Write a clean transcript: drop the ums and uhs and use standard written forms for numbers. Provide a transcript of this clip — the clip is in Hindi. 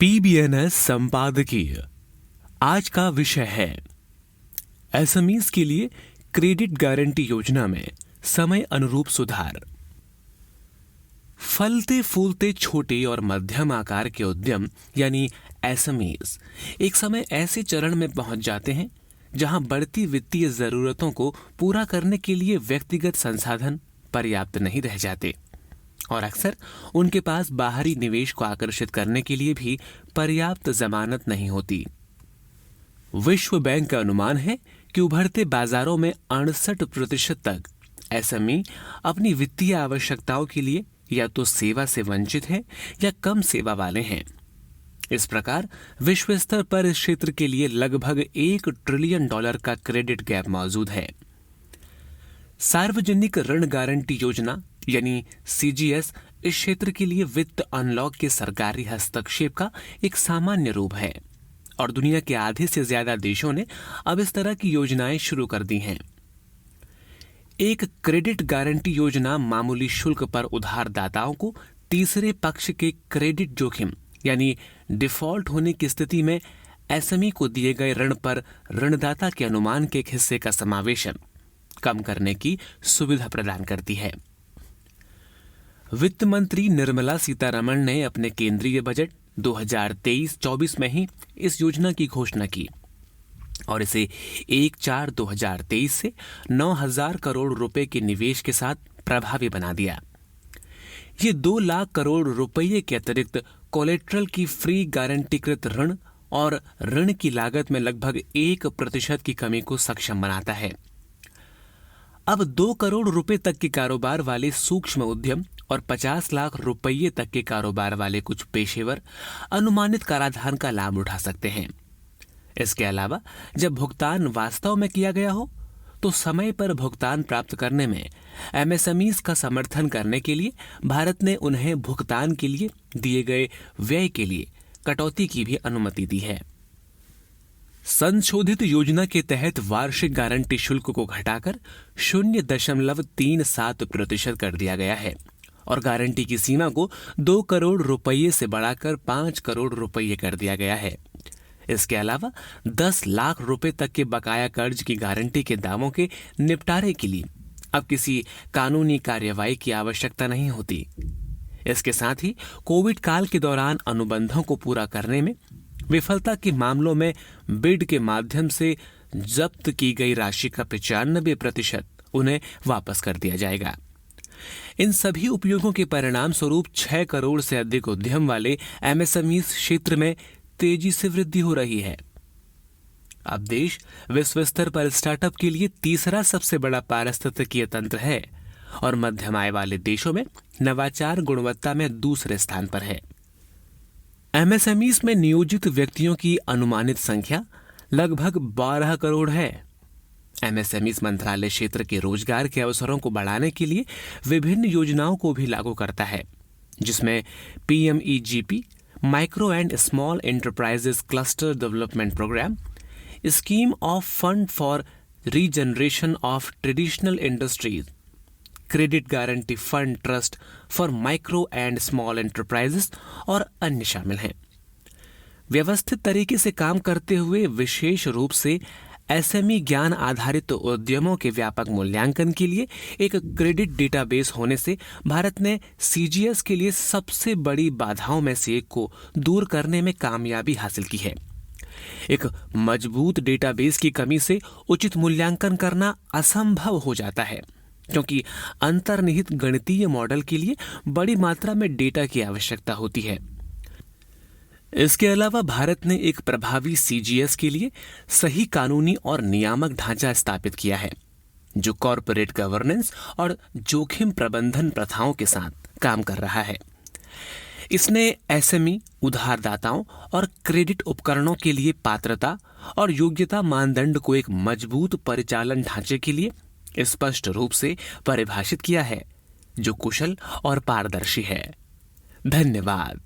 पीबीएनएस संपादकीय आज का विषय है एसएमईज के लिए क्रेडिट गारंटी योजना में समय अनुरूप सुधार। फलते फूलते छोटे और मध्यम आकार के उद्यम यानी एसएमईज एक समय ऐसे चरण में पहुंच जाते हैं जहां बढ़ती वित्तीय जरूरतों को पूरा करने के लिए व्यक्तिगत संसाधन पर्याप्त नहीं रह जाते और अक्सर उनके पास बाहरी निवेश को आकर्षित करने के लिए भी पर्याप्त जमानत नहीं होती। विश्व बैंक का अनुमान है कि उभरते बाजारों में 68% तक एसएमई अपनी वित्तीय आवश्यकताओं के लिए या तो सेवा से वंचित है या कम सेवा वाले हैं। इस प्रकार विश्व स्तर पर इस क्षेत्र के लिए लगभग $1 ट्रिलियन का क्रेडिट गैप मौजूद है। सार्वजनिक ऋण गारंटी योजना यानी सीजीएस इस क्षेत्र के लिए वित्त अनलॉक के सरकारी हस्तक्षेप का एक सामान्य रूप है और दुनिया के आधे से ज्यादा देशों ने अब इस तरह की योजनाएं शुरू कर दी हैं। एक क्रेडिट गारंटी योजना मामूली शुल्क पर उधारदाताओं को तीसरे पक्ष के क्रेडिट जोखिम यानी डिफॉल्ट होने की स्थिति में एसएमई को दिए गए ऋण पर ऋणदाता के अनुमान के एक हिस्से का समावेशन कम करने की सुविधा प्रदान करती है। वित्त मंत्री निर्मला सीतारमण ने अपने केंद्रीय बजट 2023-24 में ही इस योजना की घोषणा की और इसे 1/4/2023 से 9,000 करोड़ रुपए के निवेश के साथ प्रभावी बना दिया। ये 2 लाख करोड़ रुपये के अतिरिक्त कोलेट्रल की फ्री गारंटीकृत ऋण और ऋण की लागत में लगभग 1% की कमी को सक्षम बनाता है। अब 2 करोड़ रुपए तक के कारोबार वाले सूक्ष्म उद्यम और 50 लाख रुपये तक के कारोबार वाले कुछ पेशेवर अनुमानित कराधान का लाभ उठा सकते हैं। इसके अलावा जब भुगतान वास्तव में किया गया हो तो समय पर भुगतान प्राप्त करने में एमएसएमईज का समर्थन करने के लिए भारत ने उन्हें भुगतान के लिए दिए गए व्यय के लिए कटौती की भी अनुमति दी है। संशोधित योजना के तहत वार्षिक गारंटी शुल्क को घटाकर 0.37% कर दिया गया है और गारंटी की सीमा को 2 करोड़ रुपये से बढ़ाकर 5 करोड़ रुपये कर दिया गया है। इसके अलावा 10 लाख रुपए तक के बकाया कर्ज की गारंटी के दावों के निपटारे के लिए अब किसी कानूनी कार्यवाही की आवश्यकता नहीं होती। इसके साथ ही कोविड काल के दौरान अनुबंधों को पूरा करने में विफलता के मामलों में बिड के माध्यम से जब्त की गई राशि का 95% उन्हें वापस कर दिया जाएगा। इन सभी उपयोगों के परिणाम स्वरूप 6 करोड़ से अधिक उद्यम वाले एमएसएमई क्षेत्र में तेजी से वृद्धि हो रही है। अब देश विश्व स्तर पर स्टार्टअप के लिए तीसरा सबसे बड़ा पारिस्थितिकीय तंत्र है और मध्यम आय वाले देशों में नवाचार गुणवत्ता में दूसरे स्थान पर है। एमएसएमईज में नियोजित व्यक्तियों की अनुमानित संख्या लगभग 12 करोड़ है। एमएसएमईज मंत्रालय क्षेत्र के रोजगार के अवसरों को बढ़ाने के लिए विभिन्न योजनाओं को भी लागू करता है, जिसमें PMEGP, micro and small enterprises cluster development programme, scheme of fund for regeneration of traditional industries, credit guarantee fund trust for micro and small enterprises और अन्य शामिल हैं। व्यवस्थित तरीके से काम करते हुए विशेष रूप से एसएमई ज्ञान आधारित उद्यमों के व्यापक मूल्यांकन के लिए एक क्रेडिट डेटाबेस होने से भारत ने सीजीएस के लिए सबसे बड़ी बाधाओं में से एक को दूर करने में कामयाबी हासिल की है। एक मजबूत डेटाबेस की कमी से उचित मूल्यांकन करना असंभव हो जाता है, क्योंकि अंतर्निहित गणितीय मॉडल के लिए बड़ी मात्रा में डेटा की आवश्यकता होती है। इसके अलावा भारत ने एक प्रभावी सीजीएस के लिए सही कानूनी और नियामक ढांचा स्थापित किया है, जो कॉरपोरेट गवर्नेंस और जोखिम प्रबंधन प्रथाओं के साथ काम कर रहा है। इसने एसएमई उधारदाताओं और क्रेडिट उपकरणों के लिए पात्रता और योग्यता मानदंड को एक मजबूत परिचालन ढांचे के लिए स्पष्ट रूप से परिभाषित किया है, जो कुशल और पारदर्शी है। धन्यवाद।